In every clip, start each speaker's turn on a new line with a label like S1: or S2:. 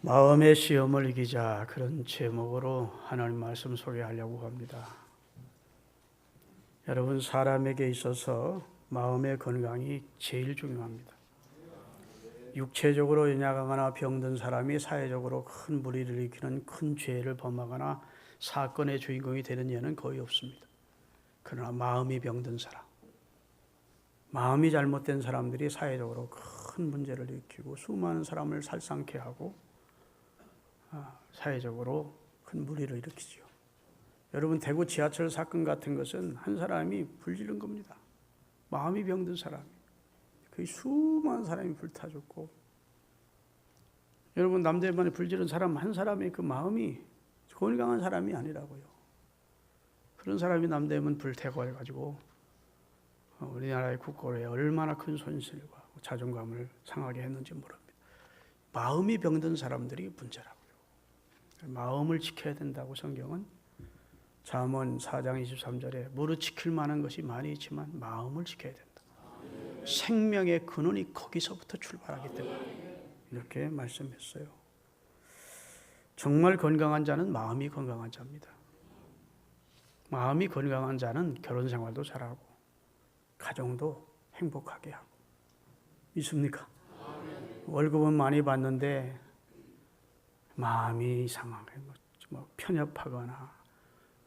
S1: 마음의 시험을 이기자, 그런 제목으로 하나님 말씀 소개하려고 합니다. 여러분, 사람에게 있어서 마음의 건강이 제일 중요합니다. 육체적으로 연약하거나 병든 사람이 사회적으로 큰 무리를 일으키는 큰 죄를 범하거나 사건의 주인공이 되는 예는 거의 없습니다. 그러나 마음이 병든 사람, 마음이 잘못된 사람들이 사회적으로 큰 문제를 일으키고 수많은 사람을 살상케 하고 사회적으로 큰 무리를 일으키죠. 여러분, 대구 지하철 사건 같은 것은 한 사람이 불지른 겁니다. 마음이 병든 사람이. 거의 수많은 사람이 불타 죽고, 여러분, 남대문에 불지른 사람 한 사람의 그 마음이 건강한 사람이 아니라고요. 그런 사람이 남대문 불태고 해가지고 우리나라의 국고에 얼마나 큰 손실과 자존감을 상하게 했는지 모릅니다. 마음이 병든 사람들이 문제라고요. 마음을 지켜야 된다고 성경은 잠언 4장 23절에 무릇 지킬 만한 것이 많이 있지만 마음을 지켜야 된다. 생명의 근원이 거기서부터 출발하기 때문에 이렇게 말씀했어요. 정말 건강한 자는 마음이 건강한 자입니다. 마음이 건강한 자는 결혼 생활도 잘하고 가정도 행복하게 하고. 믿습니까? 월급은 많이 받는데 마음이 이상하게 편협하거나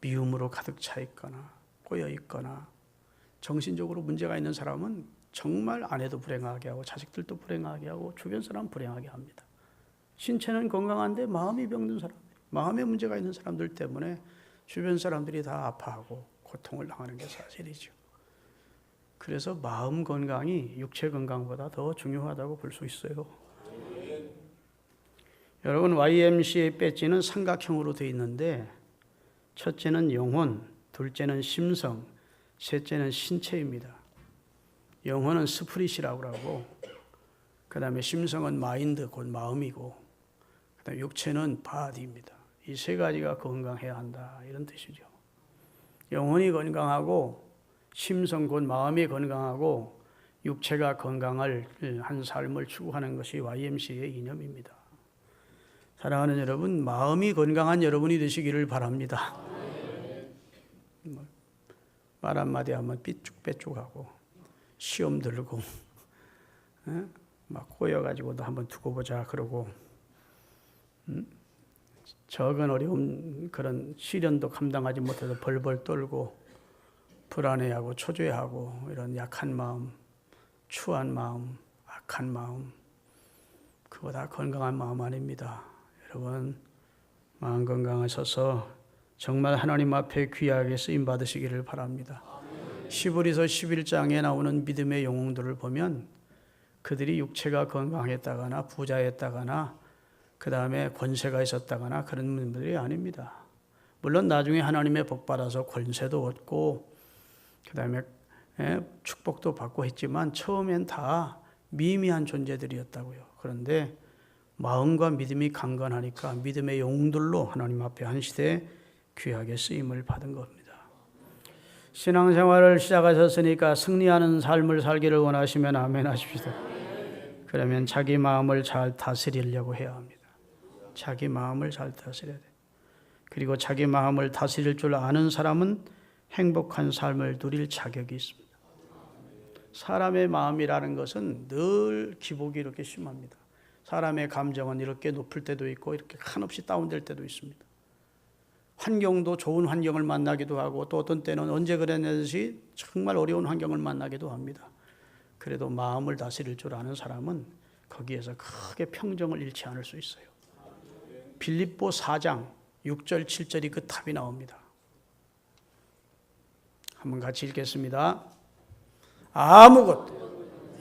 S1: 미움으로 가득 차 있거나 꼬여 있거나 정신적으로 문제가 있는 사람은 정말 아내도 불행하게 하고 자식들도 불행하게 하고 주변 사람 불행하게 합니다. 신체는 건강한데 마음이 병든 사람들, 마음에 문제가 있는 사람들 때문에 주변 사람들이 다 아파하고 고통을 당하는 게 사실이죠. 그래서 마음 건강이 육체 건강보다 더 중요하다고 볼 수 있어요. 여러분, YMCA 배지는 삼각형으로 되어 있는데 첫째는 영혼, 둘째는 심성, 셋째는 신체입니다. 영혼은 스프릿이라고 하고, 그 다음에 심성은 마인드, 곧 마음이고, 그 다음에 육체는 바디입니다. 이 세 가지가 건강해야 한다, 이런 뜻이죠. 영혼이 건강하고 심성, 곧 마음이 건강하고 육체가 건강할 한 삶을 추구하는 것이 YMCA의 이념입니다. 사랑하는 여러분, 마음이 건강한 여러분이 되시기를 바랍니다. 말 한마디 하면 삐쭉빼쭉하고 시험 들고 막 꼬여가지고도 한번 두고 보자 그러고, 적은 어려운 그런 시련도 감당하지 못해서 벌벌 떨고 불안해하고 초조해하고 이런 약한 마음, 추한 마음, 악한 마음, 그거 다 건강한 마음 아닙니다. 여러분, 마음 건강하셔서 정말 하나님 앞에 귀하게 쓰임 받으시기를 바랍니다. 시브리서 11장에 나오는 믿음의 영웅들을 보면 그들이 육체가 건강했다거나 부자였다거나 그 다음에 권세가 있었다거나 그런 분들이 아닙니다. 물론 나중에 하나님의 복 받아서 권세도 얻고 그 다음에 축복도 받고 했지만 처음엔 다 미미한 존재들이었다고요. 그런데 마음과 믿음이 강건하니까 믿음의 영웅들로 하나님 앞에 한 시대에 귀하게 쓰임을 받은 겁니다. 신앙생활을 시작하셨으니까 승리하는 삶을 살기를 원하시면 아멘 하십시다. 그러면 자기 마음을 잘 다스리려고 해야 합니다. 자기 마음을 잘 다스려야 돼요. 그리고 자기 마음을 다스릴 줄 아는 사람은 행복한 삶을 누릴 자격이 있습니다. 사람의 마음이라는 것은 늘 기복이 이렇게 심합니다. 사람의 감정은 이렇게 높을 때도 있고 이렇게 한없이 다운될 때도 있습니다. 환경도 좋은 환경을 만나기도 하고 또 어떤 때는 언제 그랬는지 정말 어려운 환경을 만나기도 합니다. 그래도 마음을 다스릴 줄 아는 사람은 거기에서 크게 평정을 잃지 않을 수 있어요. 빌립보 4장 6절 7절이 그 답이 나옵니다. 한번 같이 읽겠습니다. 아무것도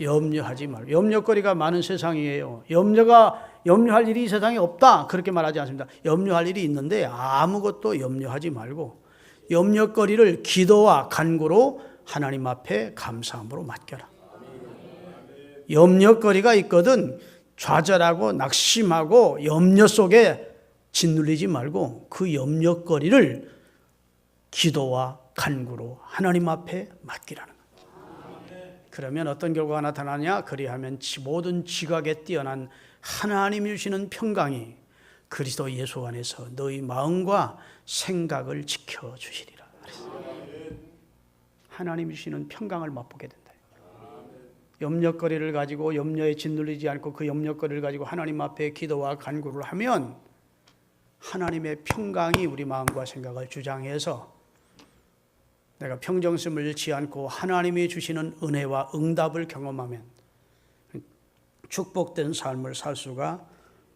S1: 염려하지 말고. 염려거리가 많은 세상이에요. 염려할 일이 이 세상에 없다 그렇게 말하지 않습니다. 염려할 일이 있는데 아무것도 염려하지 말고 염려거리를 기도와 간구로 하나님 앞에 감사함으로 맡겨라. 염려거리가 있거든 좌절하고 낙심하고 염려 속에 짓눌리지 말고 그 염려거리를 기도와 간구로 하나님 앞에 맡기라는 거예요. 그러면 어떤 결과가 나타나냐? 그리하면 모든 지각에 뛰어난 하나님이 주시는 평강이 그리스도 예수 안에서 너희 마음과 생각을 지켜주시리라. 하나님이 주시는 평강을 맛보게 된다. 염려거리를 가지고 염려에 짓눌리지 않고 그 염려거리를 가지고 하나님 앞에 기도와 간구를 하면 하나님의 평강이 우리 마음과 생각을 주장해서 내가 평정심을 잃지 않고 하나님이 주시는 은혜와 응답을 경험하면 축복된 삶을 살 수가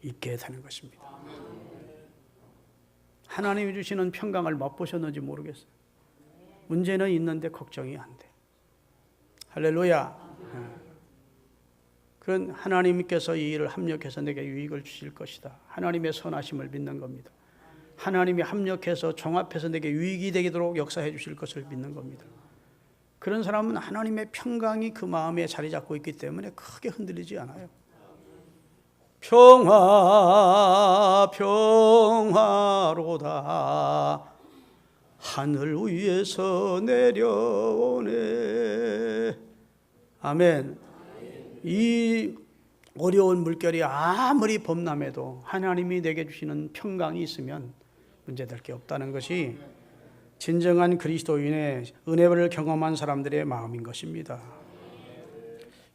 S1: 있게 되는 것입니다. 하나님이 주시는 평강을 맛보셨는지 모르겠어요. 문제는 있는데 걱정이 안 돼. 할렐루야. 그건 하나님께서 이 일을 합력해서 내게 유익을 주실 것이다. 하나님의 선하심을 믿는 겁니다. 하나님이 합력해서 종합해서 내게 유익이 되도록 역사해 주실 것을 믿는 겁니다. 그런 사람은 하나님의 평강이 그 마음에 자리 잡고 있기 때문에 크게 흔들리지 않아요. 평화 평화로다 하늘 위에서 내려오네. 아멘. 이 어려운 물결이 아무리 범람해도 하나님이 내게 주시는 평강이 있으면 문제될 게 없다는 것이 진정한 그리스도인의 은혜를 경험한 사람들의 마음인 것입니다.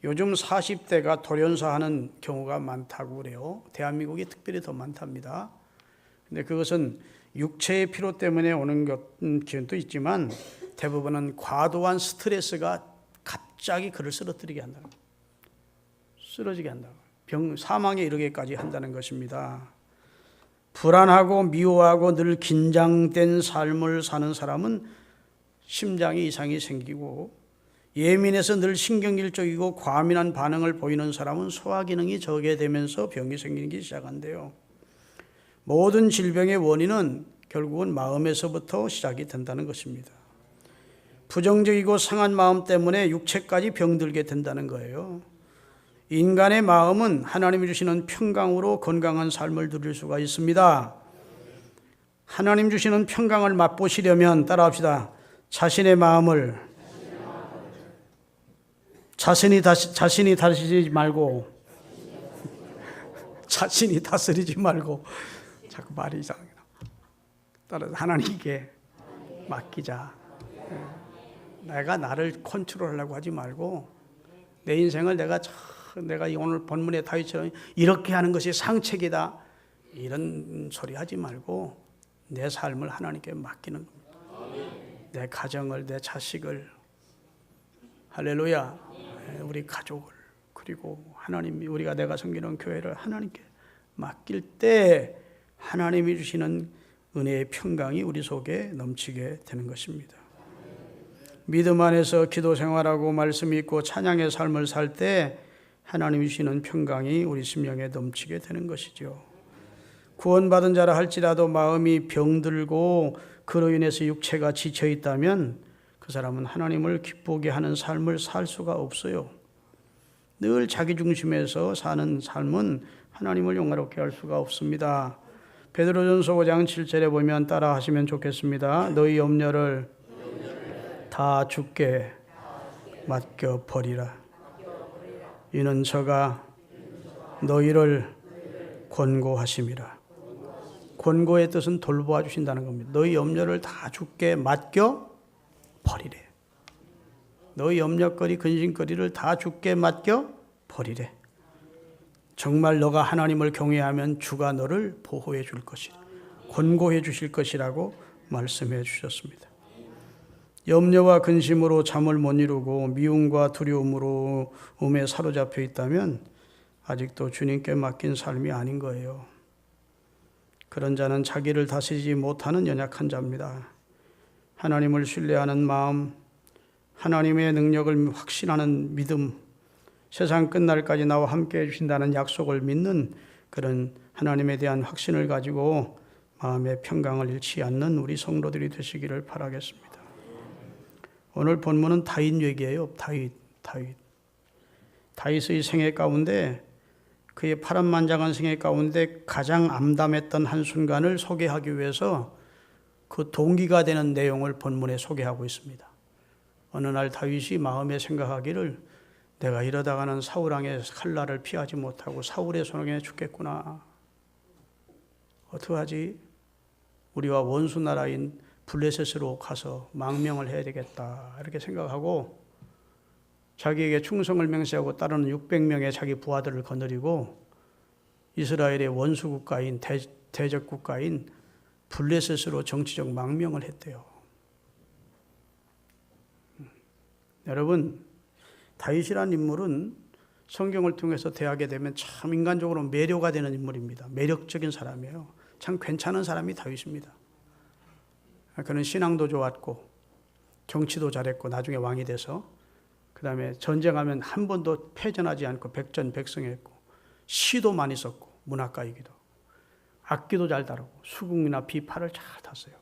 S1: 요즘 40대가 돌연사하는 경우가 많다고 그래요. 대한민국이 특별히 더 많답니다. 근데 그것은 육체의 피로 때문에 오는 기운도 있지만 대부분은 과도한 스트레스가 갑자기 그를 쓰러뜨리게 한다는 거예요. 쓰러지게 한다고. 사망에 이르게까지 한다는 것입니다. 불안하고 미워하고 늘 긴장된 삶을 사는 사람은 심장에 이상이 생기고 예민해서 늘 신경질적이고 과민한 반응을 보이는 사람은 소화기능이 저하되면서 병이 생기기 시작한대요. 모든 질병의 원인은 결국은 마음에서부터 시작이 된다는 것입니다. 부정적이고 상한 마음 때문에 육체까지 병들게 된다는 거예요. 인간의 마음은 하나님이 주시는 평강으로 건강한 삶을 누릴 수가 있습니다. 하나님 주시는 평강을 맛보시려면 따라합시다. 자신의 마음을 자신이 다스리지 말고 자신이 다스리지 말고 자꾸 말이 이상해. 따라서 하나님께 맡기자. 내가 나를 컨트롤하려고 하지 말고 내 인생을 내가 오늘 본문의 다윗처럼 이렇게 하는 것이 상책이다 이런 소리 하지 말고 내 삶을 하나님께 맡기는 겁니다. 내 가정을, 내 자식을, 할렐루야, 우리 가족을, 그리고 하나님이 내가 섬기는 교회를 하나님께 맡길 때 하나님이 주시는 은혜의 평강이 우리 속에 넘치게 되는 것입니다. 믿음 안에서 기도 생활하고 말씀 읽고 찬양의 삶을 살 때 하나님이 주시는 평강이 우리 심령에 넘치게 되는 것이죠. 구원받은 자라 할지라도 마음이 병들고 그로 인해서 육체가 지쳐 있다면 그 사람은 하나님을 기쁘게 하는 삶을 살 수가 없어요. 늘 자기 중심에서 사는 삶은 하나님을 영화롭게 할 수가 없습니다. 베드로전서 5장 7절에 보면 따라 하시면 좋겠습니다. 너희 염려를 다 주께 맡겨 버리라. 이는 저가 너희를 권고하심이라. 권고의 뜻은 돌보아 주신다는 겁니다. 너희 염려를 다 주께 맡겨 버리래. 너희 염려거리, 근심거리를 다 주께 맡겨 버리래. 정말 너가 하나님을 경외하면 주가 너를 보호해 줄 것이라. 권고해 주실 것이라고 말씀해 주셨습니다. 염려와 근심으로 잠을 못 이루고 미움과 두려움으로 음에 사로잡혀 있다면 아직도 주님께 맡긴 삶이 아닌 거예요. 그런 자는 자기를 다스리지 못하는 연약한 자입니다. 하나님을 신뢰하는 마음, 하나님의 능력을 확신하는 믿음, 세상 끝날까지 나와 함께 해주신다는 약속을 믿는 그런 하나님에 대한 확신을 가지고 마음의 평강을 잃지 않는 우리 성도들이 되시기를 바라겠습니다. 오늘 본문은 다윗 얘기예요. 다윗의 생애 가운데 그의 파란만장한 생애 가운데 가장 암담했던 한순간을 소개하기 위해서 그 동기가 되는 내용을 본문에 소개하고 있습니다. 어느 날 다윗이 마음에 생각하기를 내가 이러다가는 사울왕의 칼날을 피하지 못하고 사울의 손에 죽겠구나. 어떡하지? 우리와 원수 나라인 블레셋으로 가서 망명을 해야 되겠다 이렇게 생각하고 자기에게 충성을 맹세하고 따르는 600명의 자기 부하들을 거느리고 이스라엘의 원수 국가인 대적 국가인 블레셋으로 정치적 망명을 했대요. 여러분, 다윗이라는 인물은 성경을 통해서 대하게 되면 참 인간적으로 매료가 되는 인물입니다. 매력적인 사람이에요. 참 괜찮은 사람이 다윗입니다. 그는 신앙도 좋았고 정치도 잘했고 나중에 왕이 돼서 그 다음에 전쟁하면 한 번도 패전하지 않고 백전백승했고 시도 많이 썼고 문학가이기도 악기도 잘 다루고 수궁이나 비파를 잘 탔어요.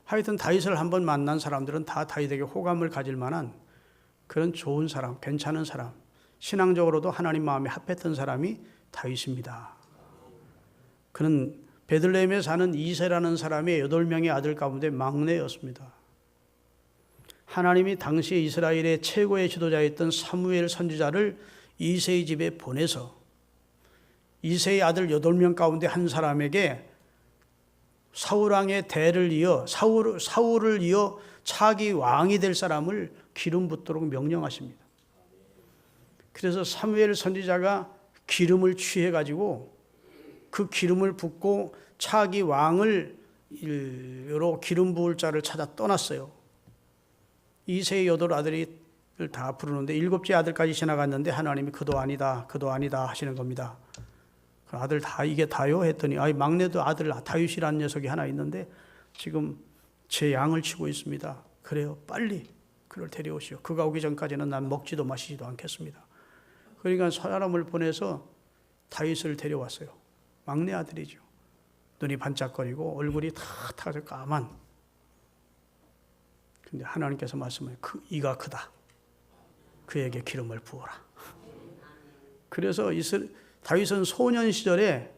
S1: 하여튼 다윗을 한번 만난 사람들은 다 다윗에게 호감을 가질 만한 그런 좋은 사람, 괜찮은 사람, 신앙적으로도 하나님 마음에 합했던 사람이 다윗입니다. 그는 베들레헴에 사는 이새라는 사람의 8명의 아들 가운데 막내였습니다. 하나님이 당시 이스라엘의 최고의 지도자였던 사무엘 선지자를 이새의 집에 보내서 이새의 아들 8명 가운데 한 사람에게 사울왕의 대를 이어 사울을 이어 차기 왕이 될 사람을 기름 붓도록 명령하십니다. 그래서 사무엘 선지자가 기름을 취해 가지고 그 기름을 붓고 차기 왕을 기름 부을 자를 찾아 떠났어요. 이새의 8아들을 다 부르는데 7째 아들까지 지나갔는데 하나님이 그도 아니다 하시는 겁니다. 그 아들 다 이게 다요 했더니 막내도 아들 다윗이라는 녀석이 하나 있는데 지금 제 양을 치고 있습니다. 그래요, 빨리 그를 데려오시오. 그가 오기 전까지는 난 먹지도 마시지도 않겠습니다. 그러니까 사람을 보내서 다윗을 데려왔어요. 막내 아들이죠. 눈이 반짝거리고 얼굴이 다 타서 까만. 근데 하나님께서 말씀하세요. 이가 크다. 그에게 기름을 부어라. 그래서 다윗은 소년 시절에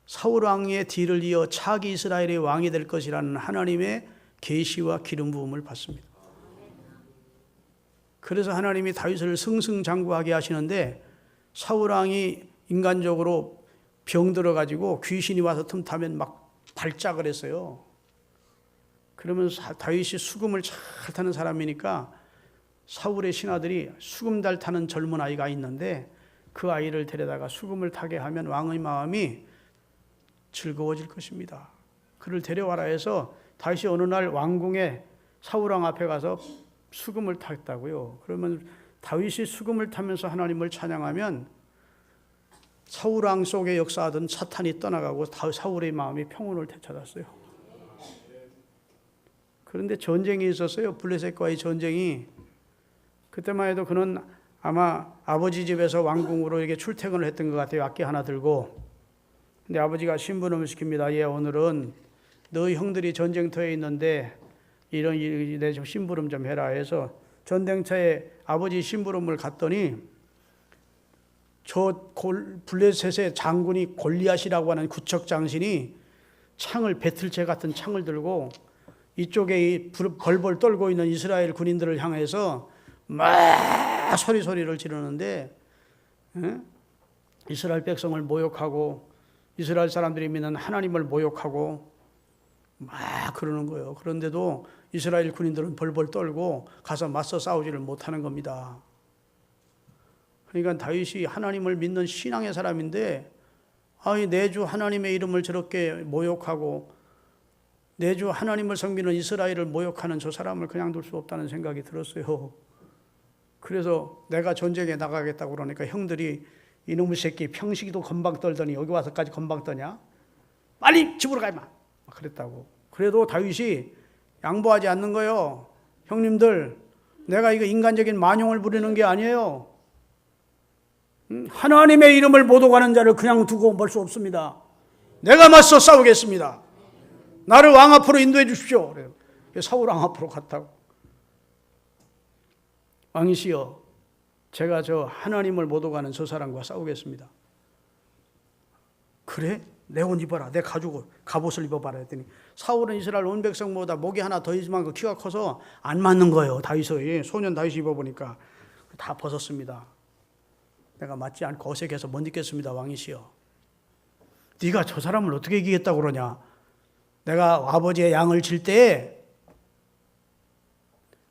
S1: 사울 왕의 뒤를 이어 차기 이스라엘의 왕이 될 것이라는 하나님의 계시와 기름 부음을 받습니다. 그래서 하나님이 다윗을 승승장구하게 하시는데 사울 왕이 인간적으로 병들어 가지고 귀신이 와서 틈타면 막 발작을 했어요. 그러면 다윗이 수금을 잘 타는 사람이니까 사울의 신하들이 수금 잘 타는 젊은 아이가 있는데 그 아이를 데려다가 수금을 타게 하면 왕의 마음이 즐거워질 것입니다. 그를 데려와라 해서 다윗이 어느 날 왕궁에 사울왕 앞에 가서 수금을 탔다고요. 그러면 다윗이 수금을 타면서 하나님을 찬양하면 사울왕 속에 역사하던 사탄이 떠나가고 사울의 마음이 평온을 되찾았어요. 그런데 전쟁이 있었어요. 블레셋과의 전쟁이. 그때만 해도 그는 아마 아버지 집에서 왕궁으로 이렇게 출퇴근을 했던 것 같아요. 악기 하나 들고. 근데 아버지가 심부름을 시킵니다. 오늘은 너희 형들이 전쟁터에 있는데 내 좀 심부름 좀 해라 해서 전쟁터에 아버지 심부름을 갔더니 저 블레셋의 장군이 골리앗이라고 하는 구척 장신이 창을 배틀채 같은 창을 들고 이쪽에 벌벌 떨고 있는 이스라엘 군인들을 향해서 막 소리를 지르는데 이스라엘 백성을 모욕하고 이스라엘 사람들이 믿는 하나님을 모욕하고 막 그러는 거예요. 그런데도 이스라엘 군인들은 벌벌 떨고 가서 맞서 싸우지를 못하는 겁니다. 그러니까 다윗이 하나님을 믿는 신앙의 사람인데 내 주 하나님의 이름을 저렇게 모욕하고 내 주 하나님을 섬기는 이스라엘을 모욕하는 저 사람을 그냥 둘 수 없다는 생각이 들었어요. 그래서 내가 전쟁에 나가겠다고 그러니까 형들이 이놈의 새끼 평시기도 건방 떨더니 여기 와서까지 건방 떠냐? 빨리 집으로 가 임마! 그랬다고. 그래도 다윗이 양보하지 않는 거예요. 형님들, 내가 이거 인간적인 만용을 부리는 게 아니에요. 하나님의 이름을 못 오가는 자를 그냥 두고 볼 수 없습니다. 내가 맞서 싸우겠습니다. 나를 왕 앞으로 인도해 주십시오. 사울 왕 앞으로 갔다고. 왕이시여, 제가 저 하나님을 못 오가는 저 사람과 싸우겠습니다. 그래? 내 옷 입어라. 내 갑옷을 입어봐라 했더니 사울은 이스라엘 온 백성보다 목이 하나 더 있지만 키가 커서 안 맞는 거예요. 다윗이 소년 다윗이 입어보니까 다 벗었습니다. 내가 맞지 않고 어색해서 못 입겠습니다. 왕이시여. 네가 저 사람을 어떻게 이기겠다고 그러냐. 내가 아버지의 양을 칠 때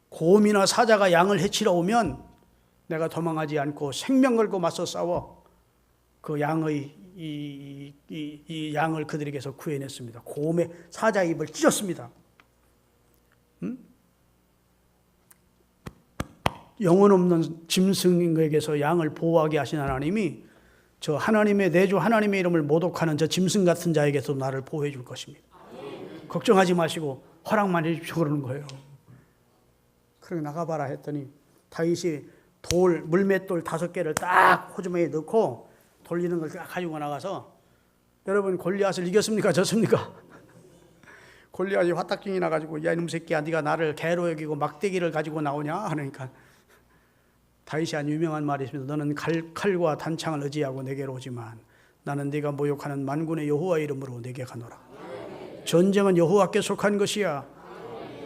S1: 곰이나 사자가 양을 해치러 오면 내가 도망하지 않고 생명 걸고 맞서 싸워 그 양의 이 양을 그들에게서 구해냈습니다. 곰의 사자의 입을 찢었습니다. 영혼 없는 짐승에게서 양을 보호하게 하신 하나님이 저 하나님의 내주 하나님의 이름을 모독하는 저 짐승 같은 자에게서 나를 보호해 줄 것입니다. 걱정하지 마시고 허락만 해 주십시오 그러는 거예요. 그러고 나가봐라 했더니 다윗이 물맷돌 5개를 딱 호주머니에 넣고 돌리는 걸 가지고 나가서 여러분 골리앗을 이겼습니까? 졌습니까? 골리앗이 화딱증이 나가지고 야 이놈 새끼야 네가 나를 개로 여기고 막대기를 가지고 나오냐 하니까 다윗이 한 유명한 말이 있습니다. 너는 칼과 단창을 의지하고 내게로 오지만 나는 네가 모욕하는 만군의 여호와 이름으로 내게 가노라. 전쟁은 여호와께 속한 것이야.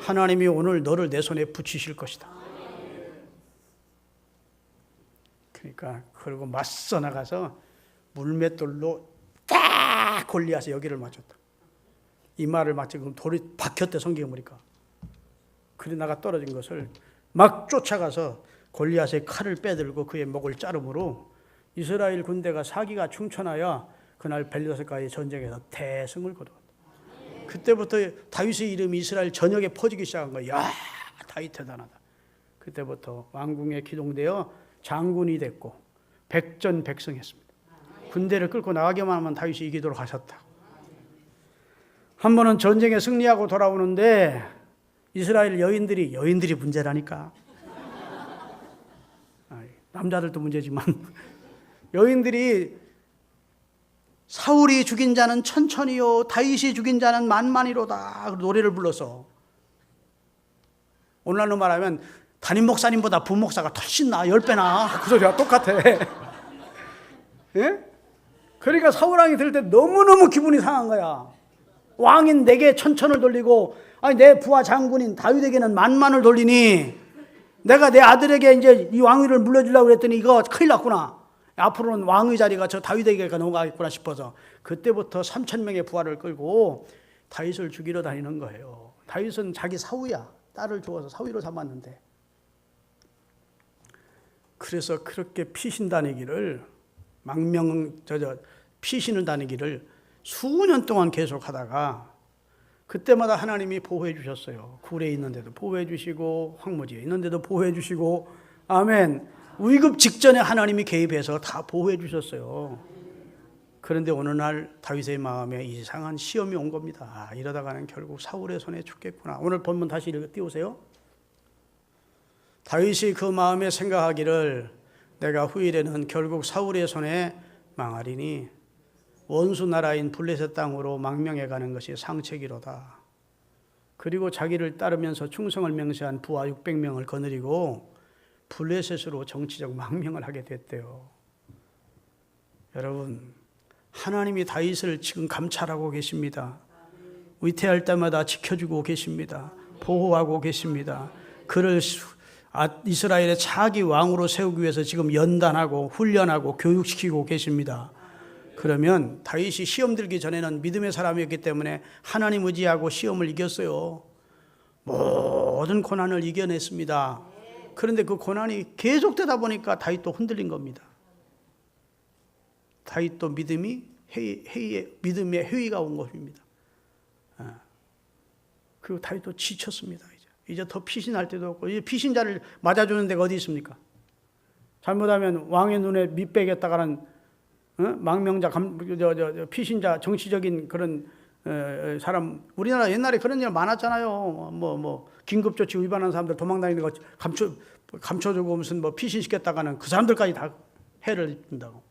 S1: 하나님이 오늘 너를 내 손에 붙이실 것이다. 그러니까 그리고 맞서 나가서 물맷돌로 딱 골리앗의 여기를 맞췄다. 이 말을 마치 돌이 박혔대 성경에 보니까. 그래 나가 떨어진 것을 막 쫓아가서 골리앗의 칼을 빼들고 그의 목을 자르므로 이스라엘 군대가 사기가 충천하여 그날 벨리사가의 전쟁에서 대승을 거두었다. 그때부터 다윗의 이름이 이스라엘 전역에 퍼지기 시작한 거예요. 야, 다윗 대단하다. 그때부터 왕궁에 기동되어 장군이 됐고 백전백승했습니다. 군대를 끌고 나가기만 하면 다윗이 이기도록 하셨다. 한 번은 전쟁에 승리하고 돌아오는데 이스라엘 여인들이 문제라니까. 남자들도 문제지만 여인들이 사울이 죽인 자는 천천히요 다윗이 죽인 자는 만만히로다 노래를 불러서 오늘날로 말하면 담임 목사님보다 부목사가 훨씬 나아 10배나 그 소리가 똑같아. 예? 그러니까 사울왕이 들을 때 너무너무 기분이 상한 거야. 왕인 내게 천천을 돌리고 아니 내 부하 장군인 다윗에게는 만만을 돌리니 내가 내 아들에게 이제 이 왕위를 물려주려고 그랬더니 이거 큰일 났구나. 앞으로는 왕의 자리가 저 다윗에게 넘어가겠구나 싶어서 그때부터 3,000명의 부하를 끌고 다윗을 죽이러 다니는 거예요. 다윗은 자기 사위야. 딸을 주어서 사위로 삼았는데 그래서 그렇게 피신 다니기를 피신을 다니기를 수년 동안 계속하다가 그때마다 하나님이 보호해 주셨어요. 굴에 있는데도 보호해 주시고 황무지에 있는데도 보호해 주시고 아멘. 위급 직전에 하나님이 개입해서 다 보호해 주셨어요. 그런데 어느 날 다윗의 마음에 이상한 시험이 온 겁니다. 이러다가는 결국 사울의 손에 죽겠구나. 오늘 본문 다시 띄우세요. 다윗이 그 마음에 생각하기를 내가 후일에는 결국 사울의 손에 망하리니 원수 나라인 블레셋 땅으로 망명해 가는 것이 상책이로다. 그리고 자기를 따르면서 충성을 맹세한 부하 600명을 거느리고 블레셋으로 정치적 망명을 하게 됐대요. 여러분, 하나님이 다윗을 지금 감찰하고 계십니다. 위태할 때마다 지켜주고 계십니다. 보호하고 계십니다. 그를 이스라엘의 차기 왕으로 세우기 위해서 지금 연단하고 훈련하고 교육시키고 계십니다. 그러면 다윗이 시험 들기 전에는 믿음의 사람이었기 때문에 하나님 의지하고 시험을 이겼어요. 모든 고난을 이겨냈습니다. 그런데 그 고난이 계속되다 보니까 다윗도 흔들린 겁니다. 다윗도 믿음의 회의가 온 것입니다. 그리고 다윗도 지쳤습니다. 이제 더 피신할 때도 없고 이제 피신자를 맞아주는 데가 어디 있습니까? 잘못하면 왕의 눈에 밑배겠다가는 망명자, 피신자, 정치적인 그런 사람, 우리나라 옛날에 그런 일 많았잖아요. 긴급조치 위반한 사람들 도망다니는 거 감춰주고 무슨 피신시켰다가는 그 사람들까지 다 해를 입는다고.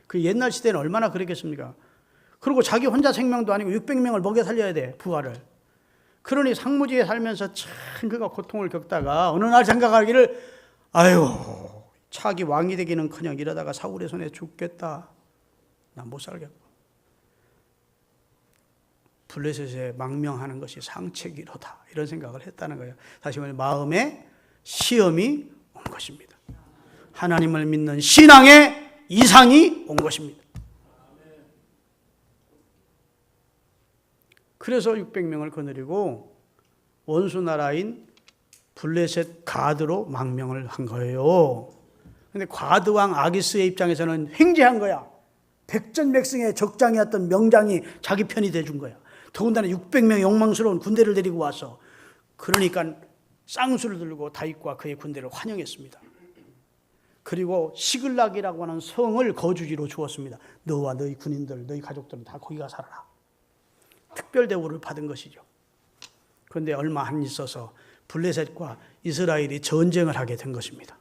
S1: 그 옛날 시대는 얼마나 그랬겠습니까? 그리고 자기 혼자 생명도 아니고 600명을 먹여 살려야 돼, 부하를. 그러니 상무지에 살면서 참 그가 고통을 겪다가 어느 날 생각하기를 아유, 차기 왕이 되기는커녕 이러다가 사울의 손에 죽겠다. 나 못 살겠고. 블레셋에 망명하는 것이 상책이로다. 이런 생각을 했다는 거예요. 다시 말해 마음에 시험이 온 것입니다. 하나님을 믿는 신앙의 이상이 온 것입니다. 그래서 600명을 거느리고 원수 나라인 블레셋 가드로 망명을 한 거예요. 근데 가드왕 아기스의 입장에서는 횡재한 거야. 백전백승의 적장이었던 명장이 자기 편이 돼준 거야. 더군다나 600명의 욕망스러운 군대를 데리고 와서, 그러니까 쌍수를 들고 다윗과 그의 군대를 환영했습니다. 그리고 시글락이라고 하는 성을 거주지로 주었습니다. 너와 너희 군인들, 너희 가족들은 다 거기 가 살아라. 특별 대우를 받은 것이죠. 그런데 얼마 안 있어서 블레셋과 이스라엘이 전쟁을 하게 된 것입니다.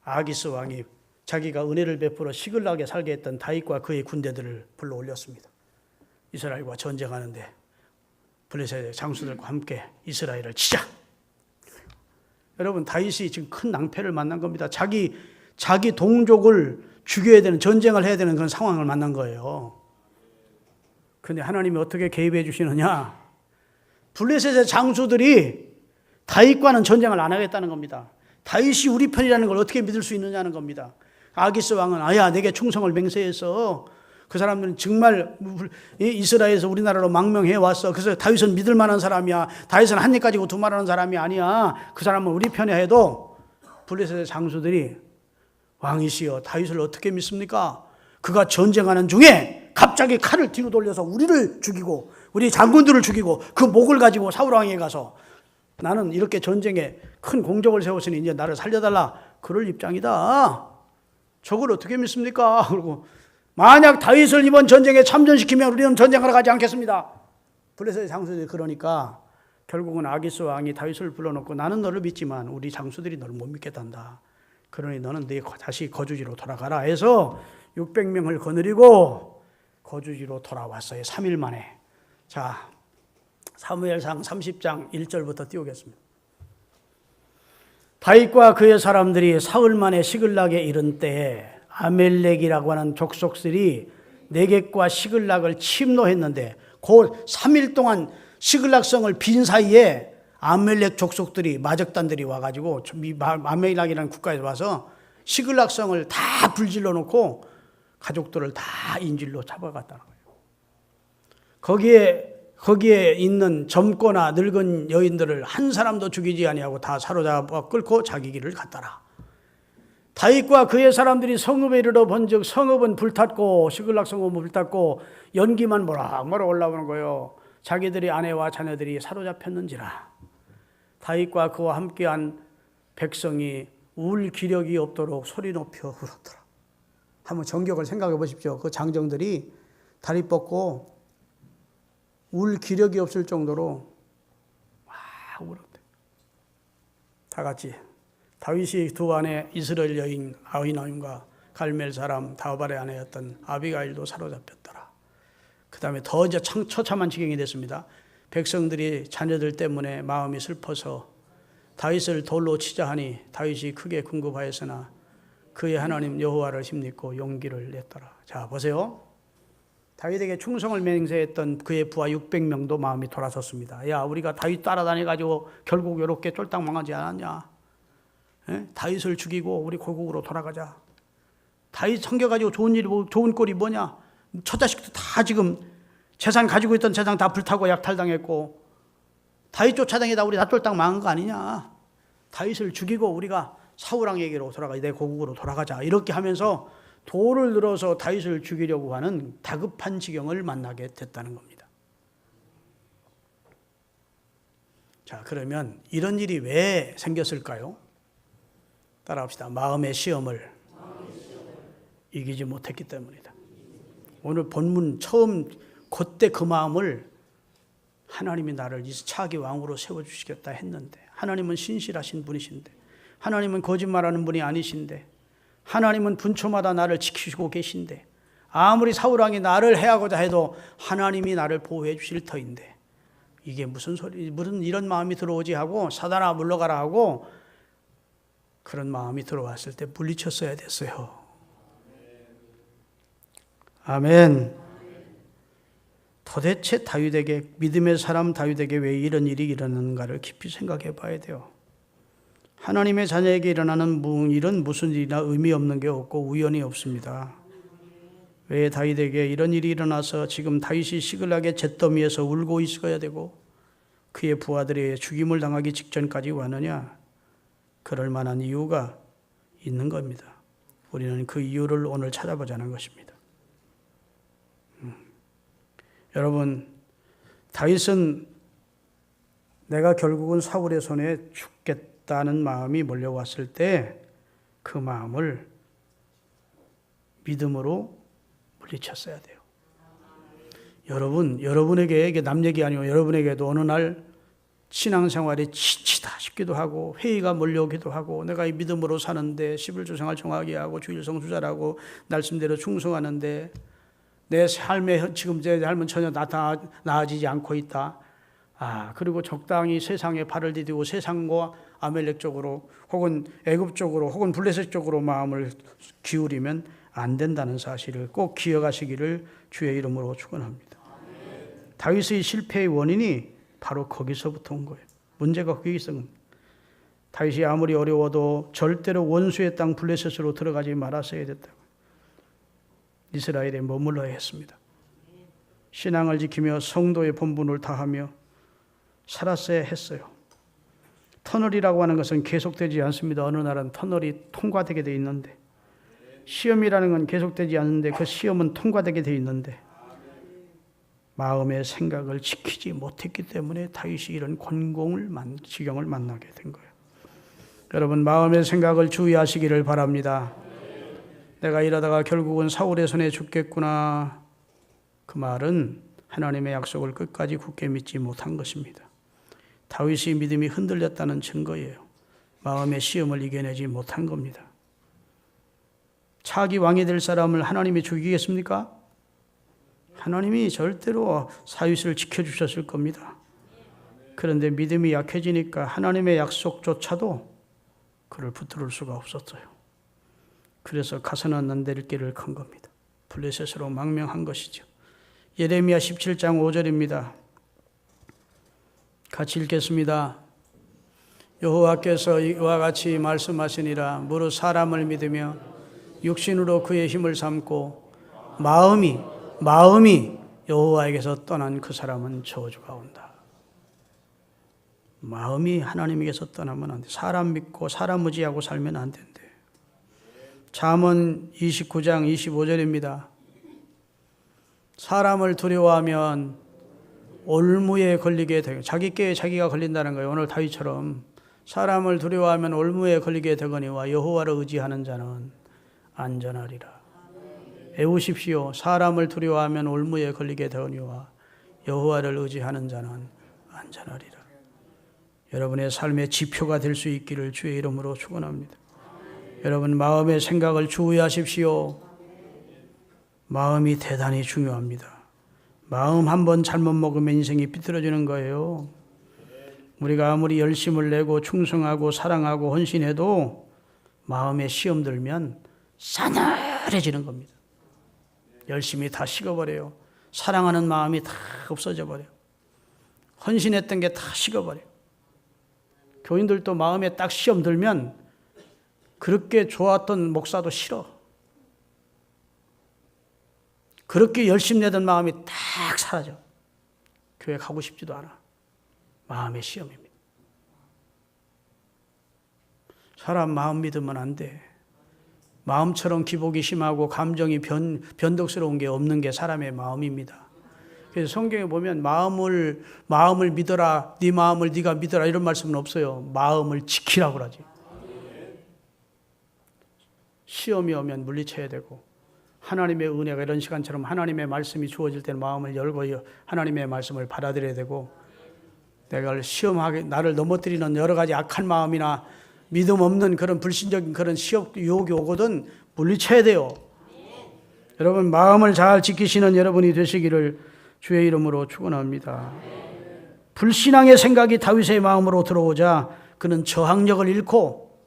S1: 아기스 왕이 자기가 은혜를 베풀어 시글락에 살게 했던 다윗과 그의 군대들을 불러 올렸습니다. 이스라엘과 전쟁하는데 블레셋의 장수들과 함께 이스라엘을 치자. 여러분, 다윗이 지금 큰 낭패를 만난 겁니다. 자기 동족을 죽여야 되는, 전쟁을 해야 되는 그런 상황을 만난 거예요. 그런데 하나님이 어떻게 개입해 주시느냐? 블레셋의 장수들이 다윗과는 전쟁을 안 하겠다는 겁니다. 다윗이 우리 편이라는 걸 어떻게 믿을 수 있느냐는 겁니다. 아기스 왕은 아야 내게 충성을 맹세해서 그 사람들은 정말 이스라엘에서 우리나라로 망명해 왔어. 그래서 다윗은 믿을 만한 사람이야. 다윗은 한 입 가지고 두 말하는 사람이 아니야. 그 사람은 우리 편에 해도 블레셋의 장수들이 왕이시여 다윗을 어떻게 믿습니까? 그가 전쟁하는 중에 갑자기 칼을 뒤로 돌려서 우리를 죽이고 우리 장군들을 죽이고 그 목을 가지고 사울 왕에게 가서 나는 이렇게 전쟁에 큰 공적을 세웠으니 이제 나를 살려달라. 그럴 입장이다. 저걸 어떻게 믿습니까? 그리고 만약 다윗을 이번 전쟁에 참전시키면 우리는 전쟁하러 가지 않겠습니다. 블레셋의 장수들이 그러니까 결국은 아기스 왕이 다윗을 불러놓고 나는 너를 믿지만 우리 장수들이 너를 못 믿겠단다. 그러니 너는 네 다시 거주지로 돌아가라 해서 600명을 거느리고 거주지로 돌아왔어요. 3일 만에. 자, 사무엘상 30장 1절부터 띄우겠습니다. 다윗과 그의 사람들이 사흘 만에 시글락에 이른 때에 아멜렉이라고 하는 족속들이 네겝과 시글락을 침노했는데 그 3일 동안 시글락성을 빈 사이에 아멜렉 족속들이 마적단들이 와가지고 아멜렉이라는 국가에서 와서 시글락성을 다 불질러 놓고 가족들을 다 인질로 잡아갔다는 거예요. 거기에 있는 젊거나 늙은 여인들을 한 사람도 죽이지 아니하고 다 사로잡아 끌고 자기 길을 갔더라. 다윗과 그의 사람들이 성읍에 이르러 본즉 성읍은 불탔고 시글락 성읍은 불탔고 연기만 모락모락 올라오는 거예요. 자기들의 아내와 자녀들이 사로잡혔는지라. 다윗과 그와 함께한 백성이 울 기력이 없도록 소리 높여 울었더라. 한번 정격을 생각해 보십시오. 그 장정들이 다리 뻗고 울 기력이 없을 정도로 막 울었대. 다 같이 다윗이 두 아내 이스라엘 여인 아히노임과 갈멜 사람 다발의 아내였던 아비가일도 사로잡혔더라. 그 다음에 더 이제 처참한 지경이 됐습니다. 백성들이 자녀들 때문에 마음이 슬퍼서 다윗을 돌로 치자 하니 다윗이 크게 궁급하였으나 그의 하나님 여호와를 힘입고 용기를 냈더라. 자, 보세요. 다윗에게 충성을 맹세했던 그의 부하 600명도 마음이 돌아섰습니다. 야, 우리가 다윗 따라다녀가지고 결국 이렇게 쫄딱 망하지 않았냐? 에? 다윗을 죽이고 우리 고국으로 돌아가자. 다윗 섬겨가지고 좋은 꼴이 뭐냐? 처자식도 다 지금 재산 가지고 있던 재산 다 불타고 약탈당했고 다윗 쫓아다니다 우리 다 쫄딱 망한 거 아니냐? 다윗을 죽이고 우리가 사울왕에게로 돌아가자. 내 고국으로 돌아가자. 이렇게 하면서 돌을 들어서 다윗을 죽이려고 하는 다급한 지경을 만나게 됐다는 겁니다. 자, 그러면 이런 일이 왜 생겼을까요? 따라합시다. 마음의 시험을 이기지 못했기 때문이다. 오늘 본문 처음 그때 그 마음을 하나님이 나를 차기 왕으로 세워주시겠다 했는데 하나님은 신실하신 분이신데 하나님은 거짓말하는 분이 아니신데 하나님은 분초마다 나를 지키시고 계신데 아무리 사울왕이 나를 해하고자 해도 하나님이 나를 보호해 주실 터인데 이게 무슨 이런 마음이 들어오지 하고 사단아 물러가라 하고 그런 마음이 들어왔을 때 물리쳤어야 됐어요. 아멘. 도대체 다윗에게 믿음의 사람 다윗에게 왜 이런 일이 일어나는가를 깊이 생각해 봐야 돼요. 하나님의 자녀에게 일어나는 일은 무슨 일이나 의미 없는 게 없고 우연이 없습니다. 왜 다윗에게 이런 일이 일어나서 지금 다윗이 시글락의 잿더미에서 울고 있어야 되고 그의 부하들의 죽임을 당하기 직전까지 왔느냐? 그럴 만한 이유가 있는 겁니다. 우리는 그 이유를 오늘 찾아보자는 것입니다. 여러분, 다윗은 내가 결국은 사울의 손에 죽겠다는 마음이 몰려왔을 때 그 마음을 믿음으로 물리쳤어야 돼요. 여러분에게, 이게 남 얘기 아니고 여러분에게도 어느 날 신앙생활이 지치다 싶기도 하고 회의가 몰려오기도 하고 내가 이 믿음으로 사는데 11조 생활 정확히 하고 주일성 주자라고 말씀대로 충성하는데 내 삶에 지금 제 삶은 전혀 나아지지 않고 있다. 그리고 적당히 세상에 발을 디디고 세상과 아멜렉 쪽으로 혹은 애굽 쪽으로 혹은 블레셋 쪽으로 마음을 기울이면 안 된다는 사실을 꼭 기억하시기를 주의 이름으로 축원합니다. 다윗의 실패의 원인이 바로 거기서부터 온 거예요. 문제가 거기 있었던 겁니다. 다윗이 아무리 어려워도 절대로 원수의 땅 블레셋으로 들어가지 말았어야 됐다고. 이스라엘에 머물러야 했습니다. 신앙을 지키며 성도의 본분을 다하며 살았어야 했어요. 터널이라고 하는 것은 계속되지 않습니다. 어느 날은 터널이 통과되게 돼 있는데 시험이라는 건 계속되지 않는데 그 시험은 통과되게 돼 있는데 마음의 생각을 지키지 못했기 때문에 다윗이 이런 지경을 만나게 된 거예요. 여러분, 마음의 생각을 주의하시기를 바랍니다. 내가 이러다가 결국은 사울의 손에 죽겠구나. 그 말은 하나님의 약속을 끝까지 굳게 믿지 못한 것입니다. 다윗의 믿음이 흔들렸다는 증거예요. 마음의 시험을 이겨내지 못한 겁니다. 차기 왕이 될 사람을 하나님이 죽이겠습니까? 하나님이 절대로 다윗을 지켜주셨을 겁니다. 그런데 믿음이 약해지니까 하나님의 약속조차도 그를 붙들을 수가 없었어요. 그래서 가서는 안 될 길을 간 겁니다. 블레셋으로 망명한 것이죠. 예레미야 17장 5절입니다. 같이 읽겠습니다. 여호와께서 이와 같이 말씀하시니라. 무릇 사람을 믿으며 육신으로 그의 힘을 삼고 마음이 여호와에게서 떠난 그 사람은 저주가 온다. 마음이 하나님에게서 떠나면 안 돼. 사람 믿고 사람 의지하고 살면 안 된대. 잠언 29장 25절입니다. 사람을 두려워하면 올무에 걸리게 되고, 자기 꾀에 자기가 걸린다는 거예요. 오늘 다윗처럼 사람을 두려워하면 올무에 걸리게 되거니와 여호와를 의지하는 자는 안전하리라. 애우십시오. 사람을 두려워하면 올무에 걸리게 되거니와 여호와를 의지하는 자는 안전하리라. 여러분의 삶의 지표가 될 수 있기를 주의 이름으로 축원합니다. 여러분, 마음의 생각을 주의하십시오. 마음이 대단히 중요합니다. 마음 한번 잘못 먹으면 인생이 삐뚤어지는 거예요. 우리가 아무리 열심을 내고 충성하고 사랑하고 헌신해도 마음에 시험 들면 싸늘해지는 겁니다. 열심히 다 식어버려요. 사랑하는 마음이 다 없어져 버려요. 헌신했던 게 다 식어버려요. 교인들도 마음에 딱 시험 들면 그렇게 좋았던 목사도 싫어. 그렇게 열심히 내던 마음이 딱 사라져. 교회 가고 싶지도 않아. 마음의 시험입니다. 사람 마음 믿으면 안 돼. 마음처럼 기복이 심하고 감정이 변덕스러운 게 없는 게 사람의 마음입니다. 그래서 성경에 보면 마음을 믿어라, 네 마음을 네가 믿어라 이런 말씀은 없어요. 마음을 지키라고 그러지. 시험이 오면 물리쳐야 되고 하나님의 은혜가 이런 시간처럼 하나님의 말씀이 주어질 때는 마음을 열고 하나님의 말씀을 받아들여야 되고 내가 시험하게 나를 넘어뜨리는 여러 가지 악한 마음이나 믿음 없는 그런 불신적인 그런 시험 유혹이 오거든 물리쳐야 돼요. 여러분, 마음을 잘 지키시는 여러분이 되시기를 주의 이름으로 축원합니다. 불신앙의 생각이 다윗의 마음으로 들어오자 그는 저항력을 잃고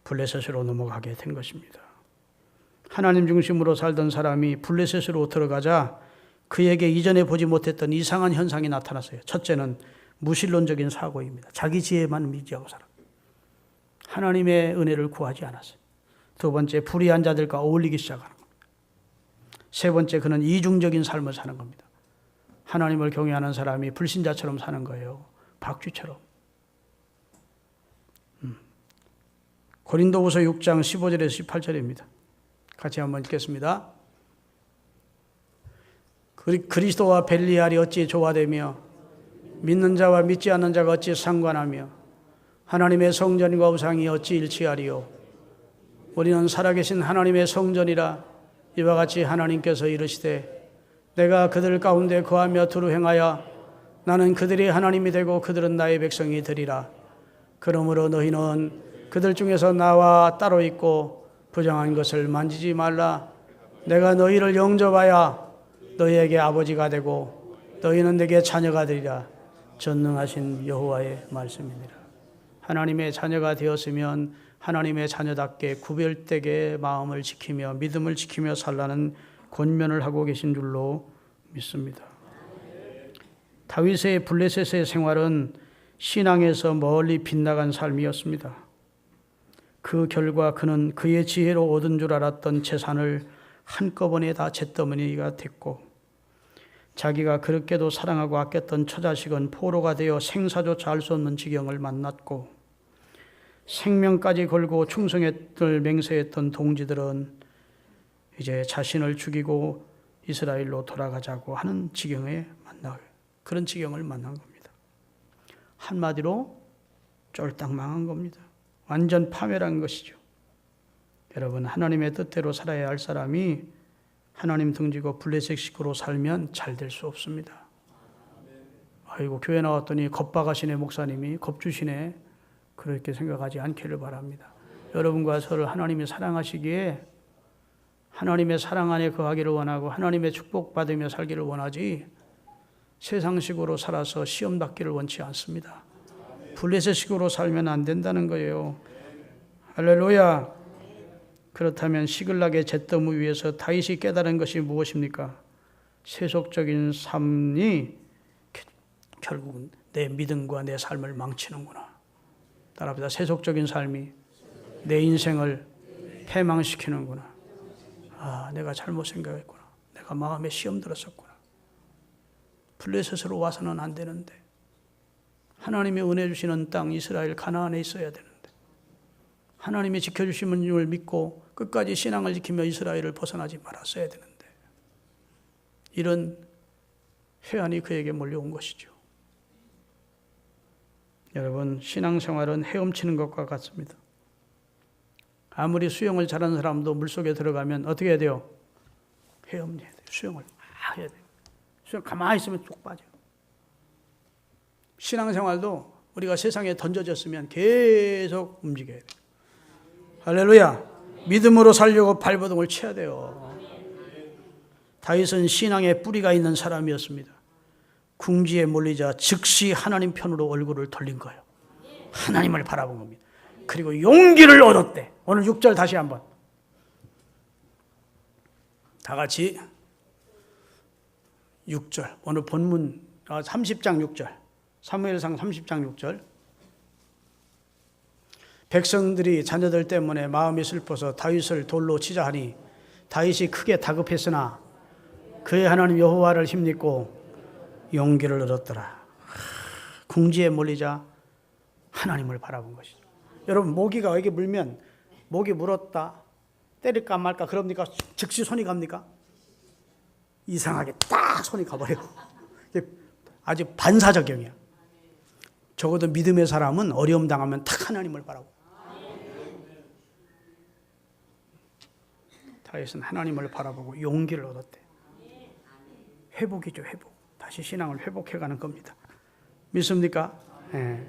S1: 블레셋으로 넘어가게 된 것입니다. 하나님 중심으로 살던 사람이 블레셋으로 들어가자 그에게 이전에 보지 못했던 이상한 현상이 나타났어요. 첫째는 무신론적인 사고입니다. 자기 지혜만 믿지하고 살아. 하나님의 은혜를 구하지 않았어요. 두 번째, 불의한 자들과 어울리기 시작하는 겁니다. 세 번째, 그는 이중적인 삶을 사는 겁니다. 하나님을 경외하는 사람이 불신자처럼 사는 거예요. 박쥐처럼. 고린도후서 6장 15절에서 18절입니다. 같이 한번 읽겠습니다. 그리스도와 벨리알이 어찌 조화되며 믿는 자와 믿지 않는 자가 어찌 상관하며 하나님의 성전과 우상이 어찌 일치하리요. 우리는 살아계신 하나님의 성전이라. 이와 같이 하나님께서 이르시되 내가 그들 가운데 거하며 두루 행하여 나는 그들이 하나님이 되고 그들은 나의 백성이 되리라. 그러므로 너희는 그들 중에서 나와 따로 있고 부정한 것을 만지지 말라. 내가 너희를 영접하여 너희에게 아버지가 되고 너희는 내게 자녀가 되리라. 전능하신 여호와의 말씀이니라. 하나님의 자녀가 되었으면 하나님의 자녀답게 구별되게 마음을 지키며 믿음을 지키며 살라는 권면을 하고 계신 줄로 믿습니다. 다윗의 블레셋의 생활은 신앙에서 멀리 빗나간 삶이었습니다. 그 결과 그는 그의 지혜로 얻은 줄 알았던 재산을 한꺼번에 다 잿더미가 됐고 자기가 그렇게도 사랑하고 아꼈던 처자식은 포로가 되어 생사조차 알 수 없는 지경을 만났고 생명까지 걸고 충성을 맹세했던 동지들은 이제 자신을 죽이고 이스라엘로 돌아가자고 하는 그런 지경을 만난 겁니다. 한마디로 쫄딱 망한 겁니다. 완전 파멸한 것이죠. 여러분, 하나님의 뜻대로 살아야 할 사람이 하나님 등지고 블레셋 식구로 살면 잘 될 수 없습니다. 아이고, 교회 나왔더니 겁박하시네 목사님이, 겁주시네, 그렇게 생각하지 않기를 바랍니다. 여러분과 저를 하나님이 사랑하시기에 하나님의 사랑 안에 거하기를 원하고 하나님의 축복받으며 살기를 원하지 세상식으로 살아서 시험 받기를 원치 않습니다. 블레셋식으로 살면 안 된다는 거예요. 할렐루야. 그렇다면 시글락의 잿더미 위에서 다윗이 깨달은 것이 무엇입니까? 세속적인 삶이 결국은 내 믿음과 내 삶을 망치는구나. 따라합니다. 세속적인 삶이 내 인생을 패망시키는구나. 아, 내가 잘못 생각했구나. 내가 마음에 시험 들었었구나. 블레셋으로 와서는 안 되는데 하나님의 은혜 주시는 땅 이스라엘 가나안에 있어야 되는데 하나님이 지켜주시는 줄 믿고 끝까지 신앙을 지키며 이스라엘을 벗어나지 말았어야 되는데 이런 회한이 그에게 몰려온 것이죠. 여러분, 신앙생활은 헤엄치는 것과 같습니다. 아무리 수영을 잘하는 사람도 물속에 들어가면 어떻게 해야 돼요? 헤엄해야 돼요. 수영을 막 해야 돼요. 수영 가만히 있으면 쭉 빠져요. 신앙생활도 우리가 세상에 던져졌으면 계속 움직여야 돼요. 할렐루야. 믿음으로 살려고 발버둥을 쳐야 돼요. 다윗은 신앙의 뿌리가 있는 사람이었습니다. 궁지에 몰리자 즉시 하나님 편으로 얼굴을 돌린 거예요. 하나님을 바라본 겁니다. 그리고 용기를 얻었대. 오늘 6절 다시 한번 다 같이 6절 오늘 본문 30장 6절 사무엘상 30장 6절 백성들이 자녀들 때문에 마음이 슬퍼서 다윗을 돌로 치자 하니 다윗이 크게 다급했으나 그의 하나님 여호와를 힘입고 용기를 얻었더라. 궁지에 몰리자 하나님을 바라본 것이죠. 여러분, 모기가 여기 물면 목이 물었다 때릴까 말까 그럽니까? 즉시 손이 갑니까? 이상하게 딱 손이 가버려요. 아주 반사적용이야. 적어도 믿음의 사람은 어려움 당하면 탁 하나님을 바라고. 다윗은 하나님을 바라보고 용기를 얻었대. 회복이죠, 회복. 다시 신앙을 회복해가는 겁니다. 믿습니까? 네.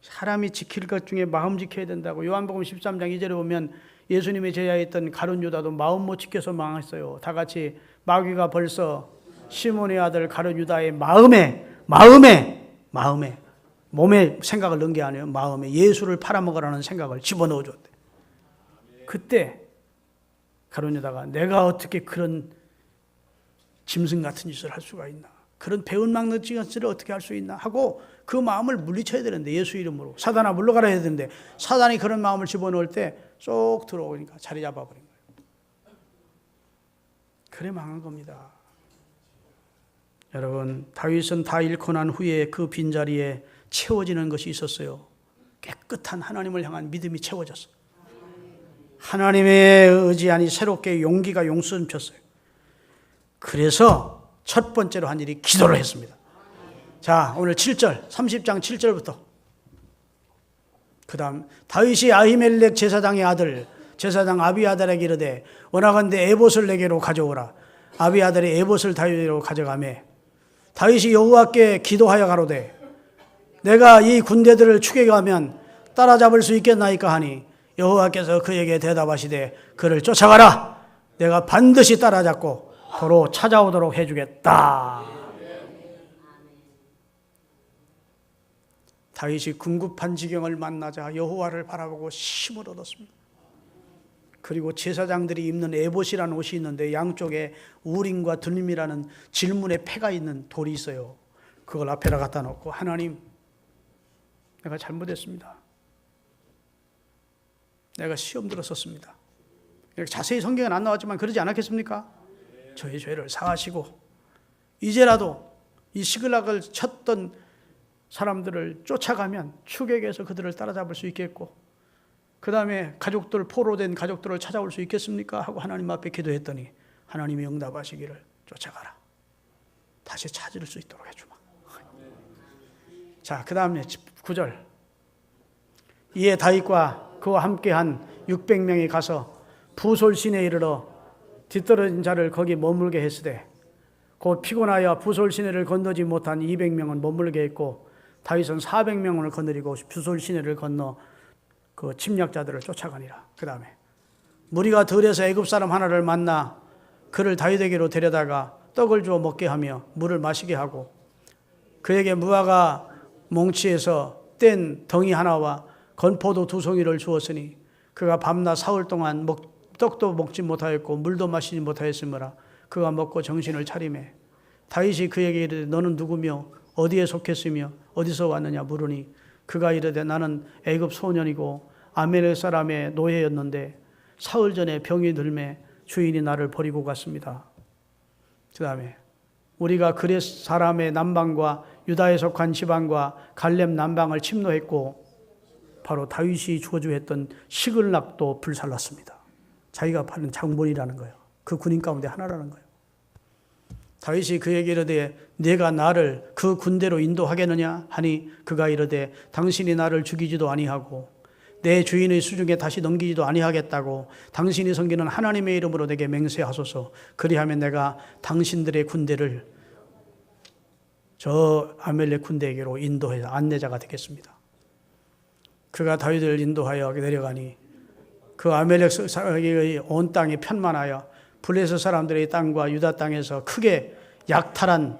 S1: 사람이 지킬 것 중에 마음 지켜야 된다고 요한복음 13장 2절에 보면 예수님의 제자였던 가룟 유다도 마음 못 지켜서 망했어요. 다 같이 마귀가 벌써 시몬의 아들 가룟 유다의 몸에 생각을 넣은 게 아니에요. 마음에 예수를 팔아먹으라는 생각을 집어넣어줬대. 그때 가룟 유다가 내가 어떻게 그런 짐승 같은 짓을 할 수가 있나, 그런 배은망덕 짓을 어떻게 할 수 있나 하고 그 마음을 물리쳐야 되는데, 예수 이름으로 사단아 물러가라 해야 되는데 사단이 그런 마음을 집어넣을 때 쏙 들어오니까 자리 잡아버린 거예요. 그래 망한 겁니다. 여러분, 다윗은 다 잃고 난 후에 그 빈자리에 채워지는 것이 있었어요. 깨끗한 하나님을 향한 믿음이 채워졌어요. 하나님의 의지하니 새롭게 용기가 용수름폈어요. 그래서 첫 번째로 한 일이 기도를 했습니다. 자, 오늘 7절, 30장 7절부터. 그 다음, 다윗이 아히멜렉 제사장의 아들, 제사장 아비아달에게 이르되 원하건대 에봇을 내게로 가져오라. 아비아달이 에봇을 다윗에게로 가져가매 다윗이 여호와께 기도하여 가로되 내가 이 군대들을 추격하면 따라잡을 수 있겠나이까 하니 여호와께서 그에게 대답하시되 그를 쫓아가라. 내가 반드시 따라잡고 도로 찾아오도록 해주겠다. 다윗이 궁급한 지경을 만나자 여호와를 바라보고 힘을 얻었습니다. 그리고 제사장들이 입는 에봇이라는 옷이 있는데 양쪽에 우림과 둠림이라는 질문의 패가 있는 돌이 있어요. 그걸 앞에다 갖다 놓고 하나님, 내가 잘못했습니다. 내가 시험 들었었습니다. 자세히 성경은 안 나왔지만 그러지 않았겠습니까? 저의 죄를 사하시고 이제라도 이 시글락을 쳤던 사람들을 쫓아가면 추격해서 그들을 따라잡을 수 있겠고 그 다음에 가족들, 포로된 가족들을 찾아올 수 있겠습니까? 하고 하나님 앞에 기도했더니 하나님이 응답하시기를 쫓아가라. 다시 찾을 수 있도록 해주마. 자, 그 다음에 9절. 이에 다윗과 그와 함께한 600명이 가서 부솔신에 이르러 뒤떨어진 자를 거기 머물게 했으되 곧 피곤하여 부솔시내를 건너지 못한 200명은 머물게 했고 다윗은 400명을 거느리고 부솔시내를 건너 그 침략자들을 쫓아가니라. 그 다음에 무리가 들에서 애굽 사람 하나를 만나 그를 다윗에게로 데려다가 떡을 주어 먹게 하며 물을 마시게 하고 그에게 무화과 몽치에서 뗀 덩이 하나와 건포도 2송이를 주었으니 그가 밤낮 사흘 동안 떡도 먹지 못하였고 물도 마시지 못하였으므라. 그가 먹고 정신을 차리매 다윗이 그에게 이르되 너는 누구며 어디에 속했으며 어디서 왔느냐 물으니 그가 이르되 나는 애굽 소년이고 아멜렉 사람의 노예였는데 사흘 전에 병이 들매 주인이 나를 버리고 갔습니다. 그 다음에 우리가 그렛 사람의 남방과 유다에 속한 지방과 갈렙 남방을 침노했고 바로 다윗이 저주했던 시글락도 불살랐습니다. 자기가 파는 장본이라는 거예요. 그 군인 가운데 하나라는 거예요. 다윗이 그에게 이르되 내가 나를 그 군대로 인도하겠느냐 하니 그가 이르되 당신이 나를 죽이지도 아니하고 내 주인의 수중에 다시 넘기지도 아니하겠다고 당신이 섬기는 하나님의 이름으로 내게 맹세하소서. 그리하면 내가 당신들의 군대를 저 아멜렉 군대에게로 인도해서 안내자가 되겠습니다. 그가 다윗을 인도하여 내려가니 그 아멜렉의 온 땅이 편만하여 블레셋 사람들의 땅과 유다 땅에서 크게 약탈한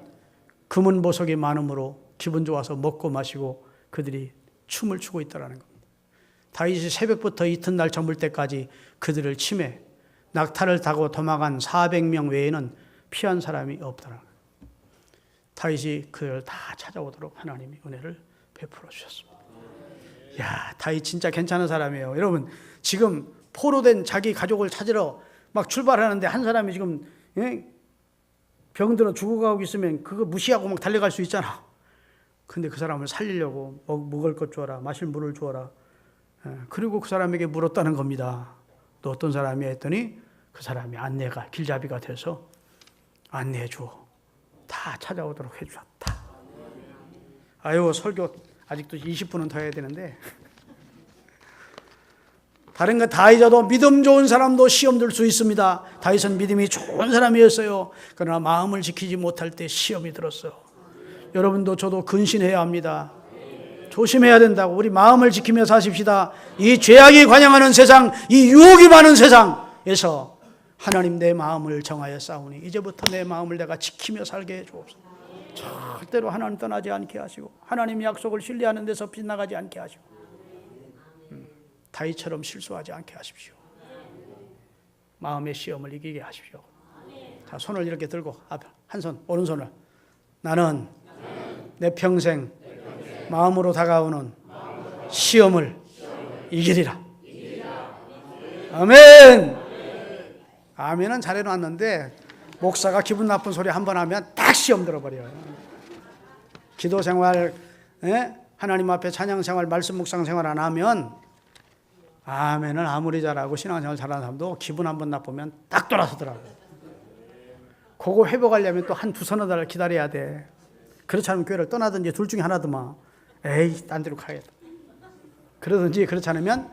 S1: 금은 보석이 많으므로 기분 좋아서 먹고 마시고 그들이 춤을 추고 있다는 겁니다. 다윗이 새벽부터 이튿날 저물 때까지 그들을 치매 낙타를 타고 도망간 400명 외에는 피한 사람이 없다는 거예요. 다윗이 그를 다 찾아오도록 하나님이 은혜를 베풀어 주셨습니다. 야, 다윗 진짜 괜찮은 사람이에요. 여러분, 지금 포로된 자기 가족을 찾으러 막 출발하는데 한 사람이 지금 병들어 죽어가고 있으면 그거 무시하고 막 달려갈 수 있잖아. 근데 그 사람을 살리려고 먹을 것 주어라, 마실 물을 주어라. 그리고 그 사람에게 물었다는 겁니다. 또 어떤 사람이 했더니 그 사람이 안내가 길잡이가 돼서 안내해 주어 다 찾아오도록 해주셨다. 아유, 설교 아직도 20분은 더 해야 되는데 다른 거 다 잊어도 믿음 좋은 사람도 시험 들 수 있습니다. 다윗은 믿음이 좋은 사람이었어요. 그러나 마음을 지키지 못할 때 시험이 들었어요. 여러분도 저도 근신해야 합니다. 조심해야 된다고. 우리 마음을 지키며 사십시다. 이 죄악이 관영하는 세상, 이 유혹이 많은 세상에서 하나님 내 마음을 정하여 싸우니 이제부터 내 마음을 내가 지키며 살게 해 주옵소서. 절대로 하나님 떠나지 않게 하시고 하나님 약속을 신뢰하는 데서 빗나가지 않게 하시고 다윗처럼 실수하지 않게 하십시오. 마음의 시험을 이기게 하십시오. 자, 손을 이렇게 들고 한 손, 오른손을 나는 내 평생 마음으로 다가오는 시험을 이기리라. 아멘. 아멘은 잘해놨는데 목사가 기분 나쁜 소리 한 번 하면 딱 시험 들어버려요. 기도 생활, 하나님 앞에 찬양 생활, 말씀 묵상 생활 안 하면 아멘을 아무리 잘하고 신앙생활 잘하는 사람도 기분 한 번 나쁘면 딱 돌아서더라고. 그거 회복하려면 또 한 두서너 달을 기다려야 돼. 그렇지 않으면 교회를 떠나든지 둘 중에 하나더만. 에이, 딴 데로 가야겠다. 그러든지 그렇지 않으면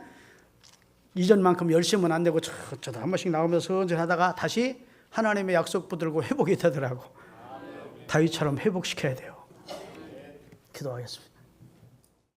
S1: 이전만큼 열심은 안 되고 저도 한 번씩 나오면서 선전히 하다가 다시 하나님의 약속 붙들고 회복이 되더라고. 다윗처럼 회복시켜야 돼요. 기도하겠습니다.